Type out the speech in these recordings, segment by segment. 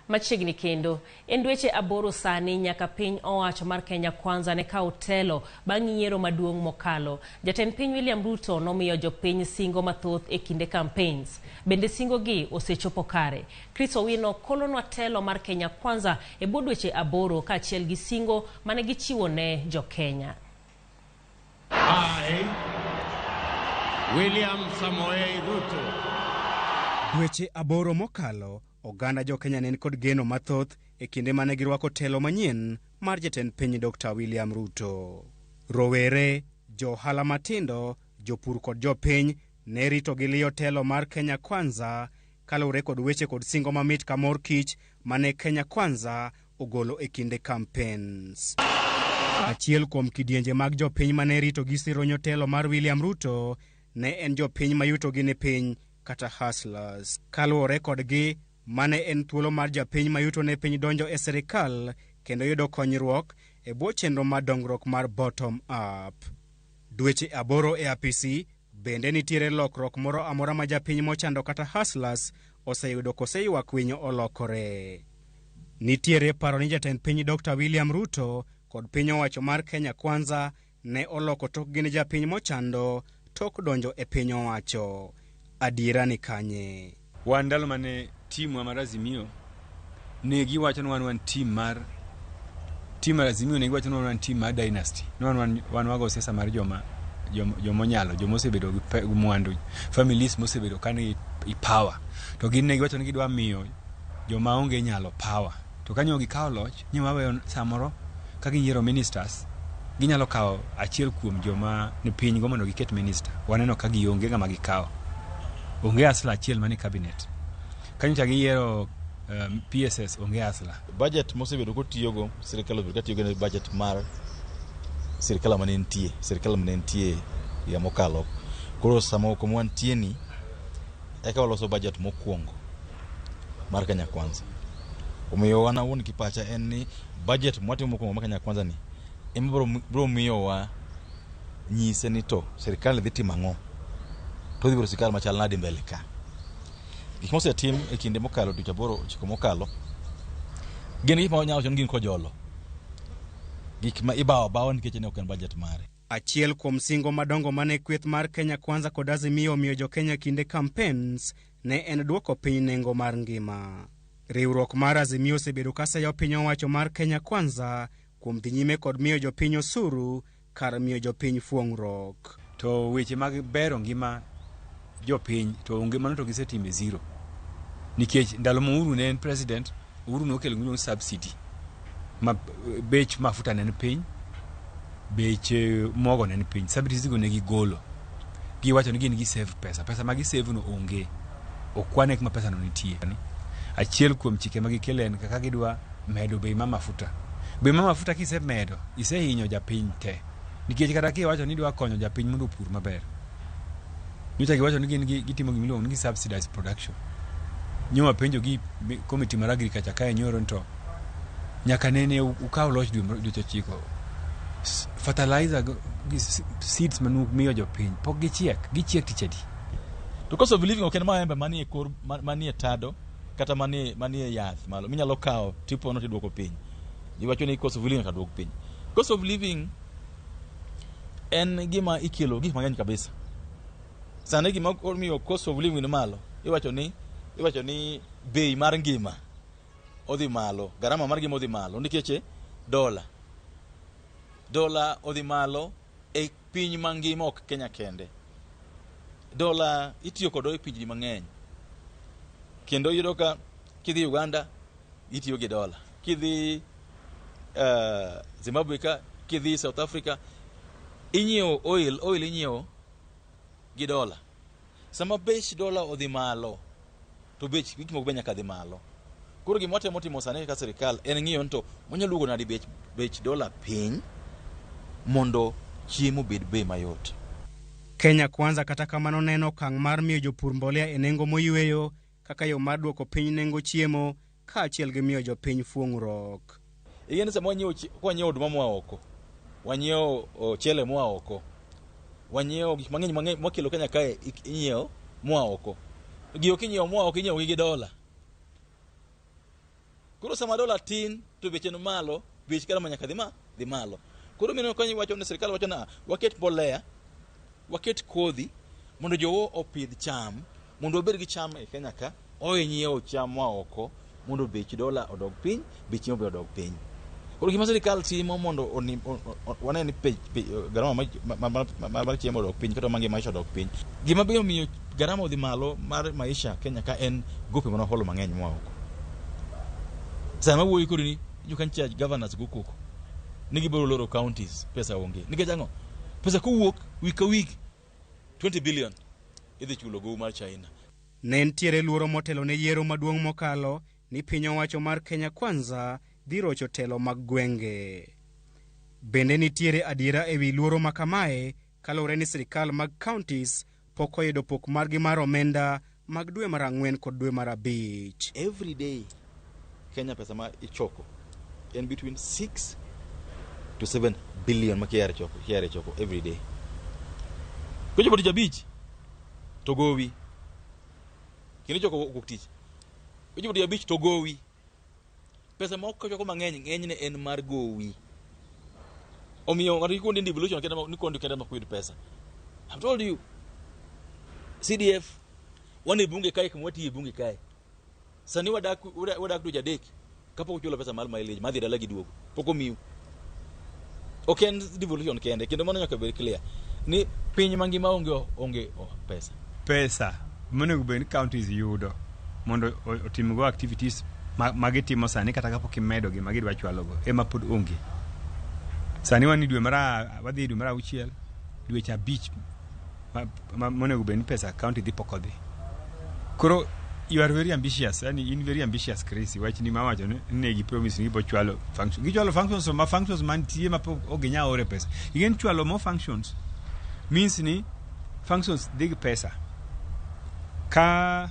Machiegni kendo en dweche aboro sani nyaka piny owacho mar Kenya Kwanza ne kawo telo bang' yiero maduong' mokalo. Jatend piny William Ruto nomiyo jopiny singo mathoth e kinde campaigns. Bende singo gi osechopo kare. Chris Owino kolonwa telo mar Kenya Kwanza e bwo dweche aboro kaachiel gi singo mane gichiwo ne jo-Kenya. William Samoei Ruto. Dweche aboro mokalo, oganda jo-Kenya ne kod geno mathoth e kinde mane girwako telo manyien mar jatend piny Dr. William Ruto. Rowere, johala matindo, jopur kod jopiny ne rito gi liyo telo mar Kenya Kwanza kaluwore kod weche kod singo mamit ka mor kich mane Kenya Kwanza ogolo e kinde campaigns. Achiel kuom kidienje mag jopiny mane rito gi sironyo telo mar William Ruto ne en jopiny mayuto gi ni piny kata hustlers. Kaluwore kodgi, mane en thuolo mar japiny mayuto ne piny donjo e sirkal kendo yudo konyruok e bwo chenro mar dongruok mar bottom up. Dweche aboro e apisi, bende nitiere lokruok moro amora ma japiny mochando kata hustlers oseyudo koseywak winyo olokore. Nitiere paro ni jatend piny Dr. William Ruto kod piny owacho mar Kenya Kwanza ne oloko tokgi ne japiny mochando tok donjo e piny owacho. Adiera ni kanye. Wandalo mane timu mar Azimio ne giwacho ni wan team mar Azimio ne giwacho ni wan team mar dynasty. Wan wago siasa mar jomonyalo, jomosebedo gi mwandu, families mosebedo kane i power. To gin ne giwacho ni gidwa miyo joma onge nyalo power. To kanyo gikawo loch, nyiwawe samoro ka giyiero ministers, ginyalo kawo achiel kuom joma ne piny go mondo giket minister. Waneno ka gionge ngama gikawo. Onge asla achiel mani cabinet. Kanyo cha giyiero PSS onge asla. Budget mosebedo kotiyogo, sirkal obedo katiyogo ne budget mar sirkal mane nitie ya mokalo. Koro samoko mwantie ni eka waloso budget mokwongo mar Kenya Kwanza. Omiyo wana wuon kipacha en ni budget mwatimo mokwongo mar Kenya Kwanza ni bro miyo wa nyise ni to sirkal dhi timo ang'o. To dhi biro sirkal machal nade mbele ka. Gik mosetim e kinde mokalo dweche aboro chiko mokalo gin gik ma nyalo chon gin kojolo. Gik ma ibawo nikech ne ok en budget mare. Achiel kuom singo madongo mane kweth mar Kenya Kwanza kod Azimio miyo jo-Kenya kinde campaigns ne en duoko piny nengo mar ngima. Riwruok mar Azimio osebedo kaseyo piny owacho mar Kenya Kwanza kuom dhi nyime kod miyo jopiny osuru kar miyo jopiny fuong'ruok. To weche mag bero ngima jopiny to onge mano to gisetime zero. Nikech ndalo mo Uhuru ne en president, Uhuru nokelo gino subsidy. Bech mafuta ne piny, bech mogo ne piny. Subsidies go ne gigolo. Giwacho ni gin gi save pesa. Pesa ma gi save no onge. Okwane kuma pesa no nitie. Achiel kuom chike ma gikelo en kaka gidwa medo bei ma mafuta. Bei ma mafuta kisemedo, isehinyo japiny te. Nikech kata kiwacho ni dwa konyo japiny mondo opur maber. Nyocha giwacho ni gin gitimo gimiluongo ni subsidized production. Nyoma penjo gi committee mar agriculture kae nyoro nto nyaka nene ukaw loch dweche chiko. Fertilizer seeds manu miyo jopiny pok gichiek tichedi. To cost of living oken maembe manie tado kata manie yath malo minyalo kawo tipo no tidwoko piny. Giwacho ni cost of living kadwoko piny. Cost of living en gima ikelo gik mang'eny kabisa. Sane gima omiyo cost of living ni malo, iwacho ni bei mar ngima odhi malo, garama mar ngima odhi malo nikech dola odhi malo e piny mangima ok Kenya kende. Dola itiyo kod e pinje mang'eny. Kendo yudo ka kidhi Uganda itiyo gi dola. Kidhi Zimbabwe ka, kidhi South Africa inyiewo oil inyiewo gi dola. Sama bech dola odhi malo to bech gik moko nyaka dhi malo. Koro gima timo sane ka sirkal en ng'iyo nto monyalo duogo nadi bech dola piny mondo chiemo bed bei mayot. Kenya Kwanza kata kamano neno okang' mar miyo jopur mbolea e nengo moyweyo kaka yo mar duoko piny nengo chiemo kaachiel gi miyo jopiny fuong'ruok. Yen sama wanyiewo oduma moa oko, wanyiewo chele moa oko, wanyiewo gik mang'eny mwakelo Kenya kae inyiewo moa oko. Giyo kinyiewo moa oko inyiewo gi dola. Koro sama dola tin to beche no malo, bech kala manyaka dhi malo. Koro mino konyi wacho ne sirkal wacho na waket bolea, waket kodhi mondo jowo opidh cham, mondo obed gi cham e Kenya ka, nyiewo cham wa oko mondo bech dola odog piny, bech chiemo be odog piny. Koro gima sirkal timo mondo wane ni garama mar chiemo odog piny kata mangi maisha odog piny. Gima biro miyo garama odhi malo mar maisha Kenya ka en gope mana holo mang'eny mwa oko. Sama wuoyi kodi ni you can charge governors go koko. Nigi biro loro counties pesa onge. Nikech ang'o? Pesa kowuok week a week 20 billion idhi chulo go mar China. Ne ntiere luoro motelo ne yiero maduong' mokalo ni piny owacho mar Kenya Kwanza dhi rocho telo mag gwenge. Bende nitiere adiera ewi luoro makamae kalore ni sirkal mag counties pok oyudo pok margi mar omenda mag dwe mar 4 kod dwe mar 5. Every day Kenya pesa ma ichoko in between 6 to 7 billion ma kiare choko every day. Kujo bodi jabich to gowi. Kini choko guk Kujo bodi jabich to gowi. Pesa ma ok choko mang'eny ng'enyne en mar gowi. Omiyo ng'ato ikuonde devolution kenda ni kondi kenda makuyud pesa. I've told you CDF wane bunge kae kumwati bunge kae. Sani wadak do jadek kapok chulo pesa mal mileage madhi dala gi duogo. Poko miu. Oken devolution kende kendo mano nyaka bed clear ni piny mangima onge pesa. Monego bed counties yudo mondo otimgo activities magitimo sani kata kapok imedo gi magidwa chwalo go ema pod onge. Sani wadhi dwe mar 6 dweche 5 monego bed pesa county dhi pokodhi. Koro you are very ambitious, in very ambitious Chris. Wach ni mawacho ne gi promise ni bo chwalo function. Gichwalo functions ma functions man tie ma ogenya ore pesa. Igen chwalo more functions means ni functions dig pesa. Kaka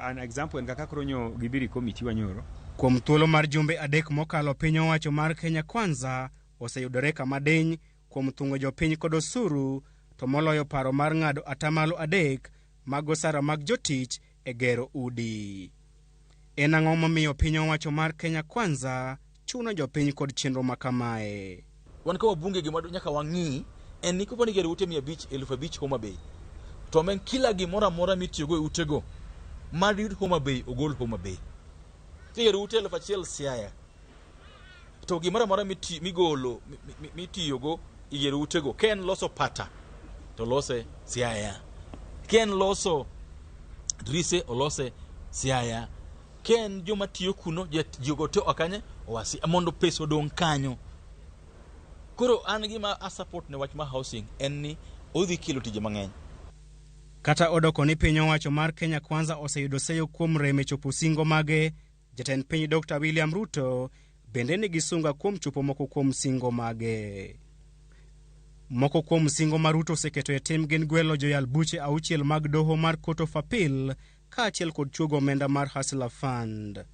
an example en kaka kronyo gibiri committee wanyoro. Kuom thuolo mar jumbe 3 mokalo piny owacho mar Kenya Kwanza oseyudore kama deny kuom thungo jopiny kod osuru to moloyo paro mar ng'ado atamalo 3 mag osara mag jotich e gero udi. En ang'o momiyo piny owacho mar Kenya Kwanza chuno jopiny kod chenro makamae? Wan ka wabunge gima nyaka wang'i en ni koponi gero ute 500,000 Homa Bay. To men kila gimora mora mitiyogo e utego madid Homa Bay ogol Homa Bay. Gero ute 1,000 Siaya. To gimora mora migolo mitiyogo igero utego ken loso pata to lose Siaya. Ken loso drise olose Siaya. Ken joma tiyo kuno jogo te akanye owasi mondo pesa odong kanyo. Koro an gima a support ne wach ma housing en ni odhi kilo tije mang'eny. Kata odoko ni piny owacho mar Kenya Kwanza oseyudo seyo kuom reme chopo singo mage, jatend piny Dr. William Ruto bende ni gisunga kuom chopo moko kuom singo mage. Moko kuom singo ma Ruto oseketo e tim gin gwelo joyal buche 6 mag doho mar Court of Appeal kaachiel kod chuogo omenda mar Hustler Fund.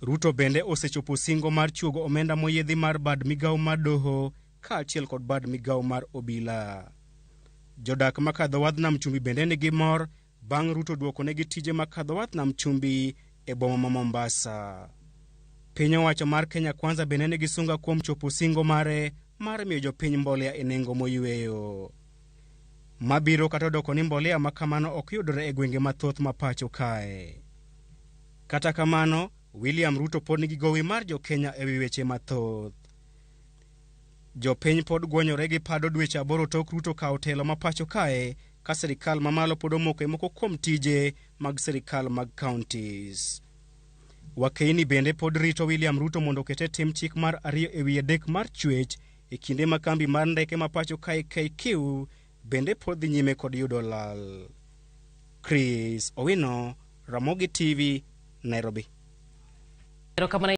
Ruto bende osechopo singo mar chuogo omenda moyedhi mar bad migawo mar doho kaachiel kod bad migawo mar obila. Jodak makadho wadh Nam Chumbi bende nigi mor bang' Ruto duoko negi tije makadho wadh Nam Chumbi e boma ma Mombasa. Piny owacho mar Kenya Kwanza bende nigi sunga kuom chopo singo mare mar miyo jopiny mbolea e nengo moyweyo. Mabiro kata doko ni mbolea makamano ok yudore e gwenge mathoth ma pacho kae. Kata kamano, William Ruto pod nigi gowi mar jo Kenya e wi weche mathoth. Jopiny pod gwonyore gi pado dweche 8 tok Ruto kawo telo ma pacho kae ka sirkal mamalo pod omoko e moko kuom tije mag sirkal mag counties. Wakeini bende pod rito William Ruto mondo okete tim chik mar 2 e wi adek mar chwech e kinde ma kambi mar ndeke ma pacho kae KQ bende pod dhi nyime kod yudo lal. Chris Owino, Ramogi TV, Nairobi.